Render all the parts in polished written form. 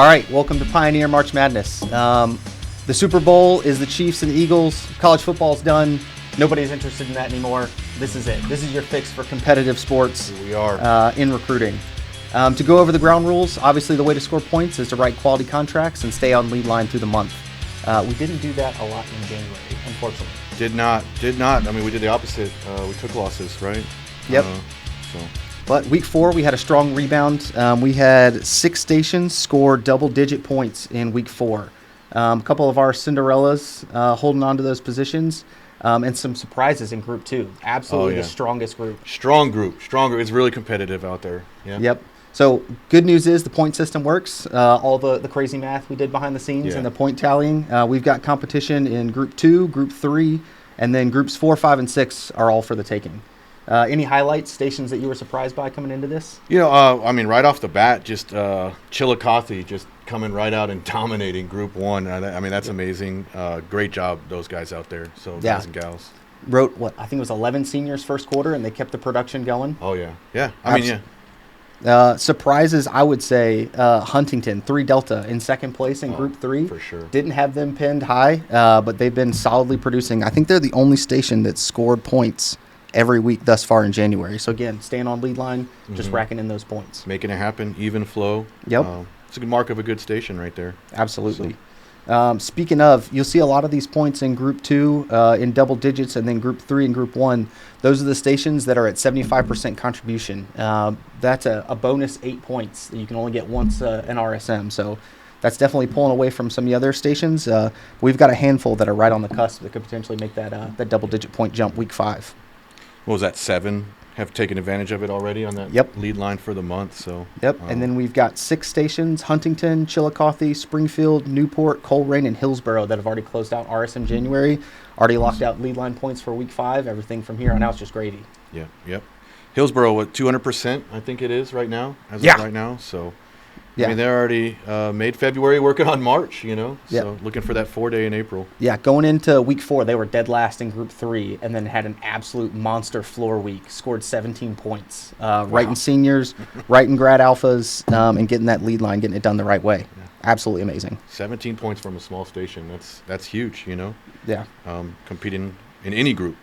All right, welcome to Pioneer March Madness. The Super Bowl is the Chiefs and the Eagles. College football's done. Nobody's interested in that anymore. This is it. This is your fix for competitive sports. Here we are. In recruiting. To go over the ground rules, obviously the way to score points is to write quality contracts and stay on lead line through the month. We didn't do that a lot in January, unfortunately. Did not. I mean, we did the opposite. We took losses, right? Yep. But week 4, we had a strong rebound. We had 6 stations score double-digit points in week 4. A couple of our Cinderellas holding on to those positions, and some surprises in Group 2. Absolutely the strongest group. Strong group. It's really competitive out there. Yeah. Yep. So good news is the point system works. All the crazy math we did behind the scenes and the point tallying. We've got competition in Group 2, Group 3, and then Groups 4, 5, and 6 are all for the taking. Any highlights, stations that you were surprised by coming into this? I mean, right off the bat, just Chillicothe just coming right out and dominating Group 1. I mean, that's amazing. Great job, those guys out there. So, guys and gals. Wrote, I think it was 11 seniors first quarter, and they kept the production going. Oh, yeah. Yeah. I mean, surprises, I would say, Huntington, 3 Delta in second place in Group 3. For sure. Didn't have them pinned high, but they've been solidly producing. I think they're the only station that scored points every week thus far in January. So, again, staying on lead line, just racking in those points. Making it happen, even flow. Yep. It's a good mark of a good station right there. Absolutely. Speaking of, you'll see a lot of these points in Group 2 in double digits, and then Group 3 and Group 1. Those are the stations that are at 75% contribution. That's a bonus 8 points that you can only get once an RSM. So that's definitely pulling away from some of the other stations. We've got a handful that are right on the cusp that could potentially make that double-digit point jump week 5. What was that, 7? Have taken advantage of it already on that lead line for the month. So and then we've got 6 stations: Huntington, Chillicothe, Springfield, Newport, Colerain, and Hillsboro that have already closed out RSM January. Already locked out lead line points for week 5. Everything from here on out is just gravy. Yeah. Yep. Hillsboro, 200%? I think it is right now. As of right now. So. I mean, they're already made February, working on March, so looking for that 4-day in April. Yeah, going into week 4, they were dead last in Group 3 and then had an absolute monster floor week, scored 17 points, writing seniors, writing grad alphas, and getting that lead line, getting it done the right way. Yeah. Absolutely amazing. 17 points from a small station, that's huge, Yeah. Competing in any group,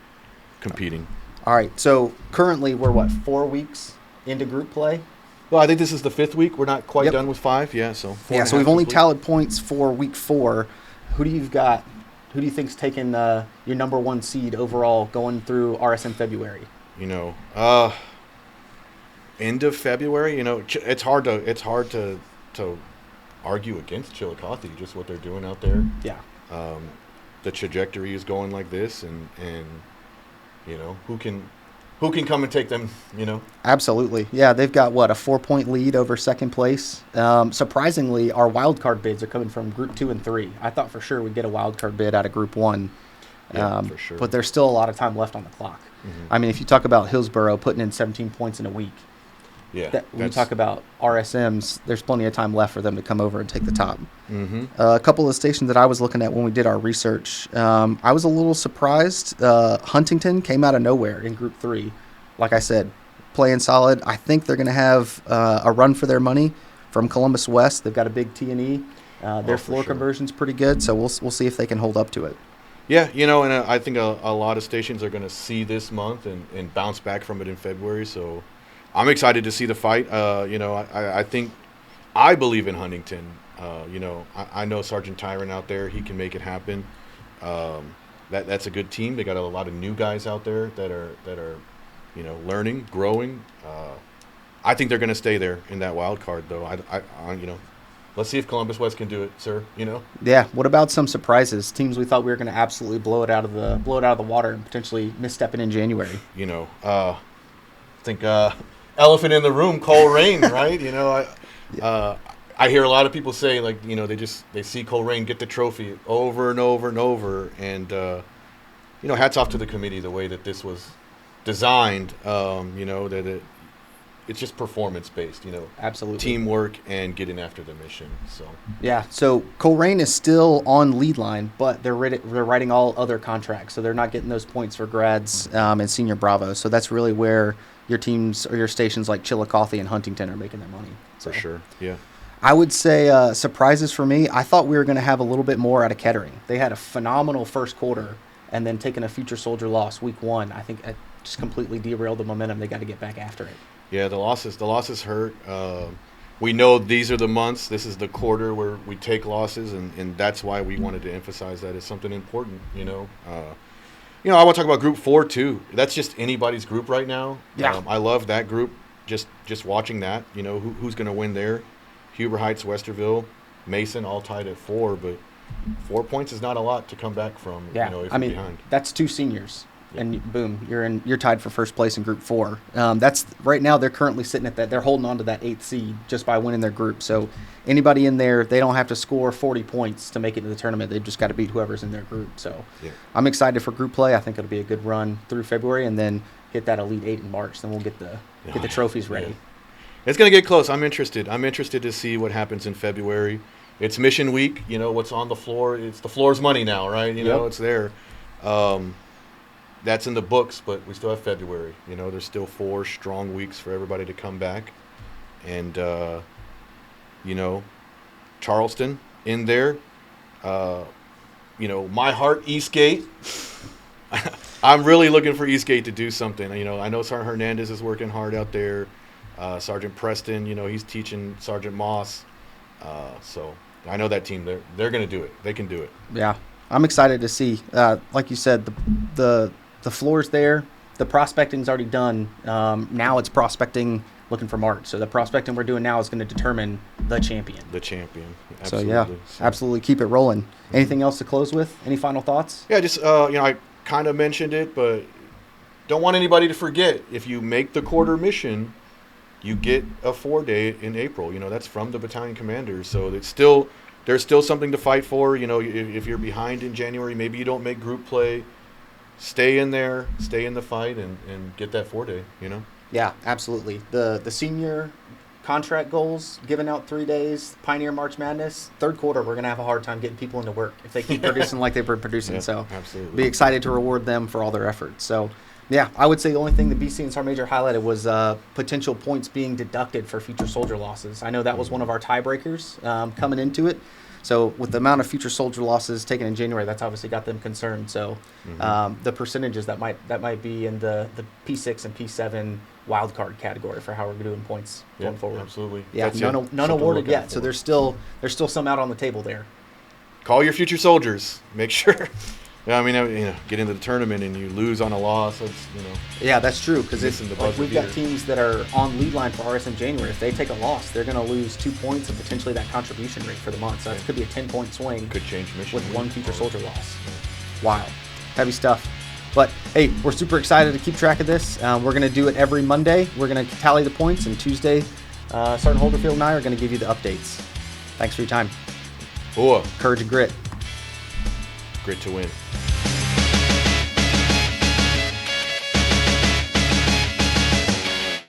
competing. All right, so currently we're, 4 weeks into group play? Well, I think this is the 5th week. We're not quite done with 5. Yeah, so so we've only tallied points for week 4. Who do you think's taking your number 1 seed overall going through RSM February? End of February. It's hard to argue against Chillicothe, just what they're doing out there. Yeah. The trajectory is going like this, and who can come and take them, Absolutely. Yeah, they've got, a 4-point lead over second place. Surprisingly, our wild card bids are coming from Group 2 and 3. I thought for sure we'd get a wild card bid out of Group 1. Yeah, for sure. But there's still a lot of time left on the clock. Mm-hmm. I mean, if you talk about Hillsboro putting in 17 points in a week, when you talk about RSMs, there's plenty of time left for them to come over and take the top. Mm-hmm. A couple of stations that I was looking at when we did our research, I was a little surprised. Huntington came out of nowhere in Group 3. Like I said, playing solid. I think they're going to have a run for their money from Columbus West. They've got a big T&E. Their floor conversion's pretty good, so we'll see if they can hold up to it. Yeah, and I think a lot of stations are going to see this month and bounce back from it in February, so I'm excited to see the fight. I believe in Huntington. I know Sergeant Tyron out there. He can make it happen. That's a good team. They got a lot of new guys out there that are learning, growing. I think they're going to stay there in that wild card, though. Let's see if Columbus West can do it, sir. Yeah. What about some surprises? Teams we thought we were going to absolutely blow it out of the water and potentially misstepping in January. I think elephant in the room, Colerain, right? I hear a lot of people say they see Colerain get the trophy over and over and over, and hats off to the committee the way that this was designed. That it's just performance based. Absolutely teamwork and getting after the mission. So Colerain is still on lead line, but they're writing all other contracts, so they're not getting those points for grads and senior Bravo. So that's really where your teams or your stations like Chillicothe and Huntington are making their money. For sure, yeah. I would say surprises for me. I thought we were going to have a little bit more out of Kettering. They had a phenomenal first quarter, and then taking a future soldier loss week 1. I think it just completely derailed the momentum. They got to get back after it. Yeah, the losses hurt. We know these are the months. This is the quarter where we take losses, and that's why we wanted to emphasize that as something important. I want to talk about Group 4 too. That's just anybody's group right now. Yeah. I love that group. Just watching that. Who's going to win there? Huber Heights, Westerville, Mason, all tied at 4, but 4 points is not a lot to come back from. Yeah, If you're behind. That's 2 seniors. Yeah. And boom, you're tied for first place in Group 4. That's right now. They're currently sitting at that. They're holding on to that 8th seed just by winning their group. So anybody in there, they don't have to score 40 points to make it to the tournament. They've just got to beat whoever's in their group. So Yeah. I'm excited for group play. I think it'll be a good run through February, and then hit that Elite 8 in March. Then we'll get the trophies ready. Yeah. It's going to get close. I'm interested to see what happens in February. It's mission week. What's on the floor. It's the floor's money now, right? It's there. That's in the books, but we still have February. There's still 4 strong weeks for everybody to come back. And, Charleston in there. My heart, Eastgate. I'm really looking for Eastgate to do something. I know Sergeant Hernandez is working hard out there. Sergeant Preston, he's teaching Sergeant Moss. So I know that team, they're going to do it. They can do it. Yeah, I'm excited to see. Like you said, the floor's there. The prospecting's already done. Now it's prospecting, looking for March. So the prospecting we're doing now is going to determine the champion. Absolutely. So absolutely keep it rolling. Anything else to close with? Any final thoughts? Yeah, just I kind of mentioned it, but don't want anybody to forget. If you make the quarter mission, you get a 4-day in April. That's from the battalion commanders. So there's still something to fight for. If you're behind in January, maybe you don't make group play. Stay in there, stay in the fight, and get that 4-day. Yeah, absolutely. The senior contract goals, giving out 3 days, Pioneer March Madness, third quarter, we're going to have a hard time getting people into work if they keep producing like they've been producing. Yeah, so absolutely. Be excited to reward them for all their efforts. So, yeah, I would say the only thing the BC and Sergeant Major highlighted was potential points being deducted for future soldier losses. I know that was one of our tiebreakers coming into it. So with the amount of future soldier losses taken in January, that's obviously got them concerned. So the percentages that might be in the P6 and P7 wild card category for how we're doing points going forward. Absolutely. Yeah, none awarded yet. So there's still some out on the table there. Call your future soldiers. Make sure. Get into the tournament and you lose on a loss. Yeah, that's true, because we've got beater. teams that are on lead line for RS in January. If they take a loss, they're going to lose 2 points and potentially that contribution rate for the month. So it could be a 10-point swing. Could change mission with one future soldier loss. Wild, heavy stuff. But hey, we're super excited to keep track of this. We're going to do it every Monday. We're going to tally the points, and Tuesday, Sergeant Holderfield and I are going to give you the updates. Thanks for your time. Cool. Courage and grit. Grit to win.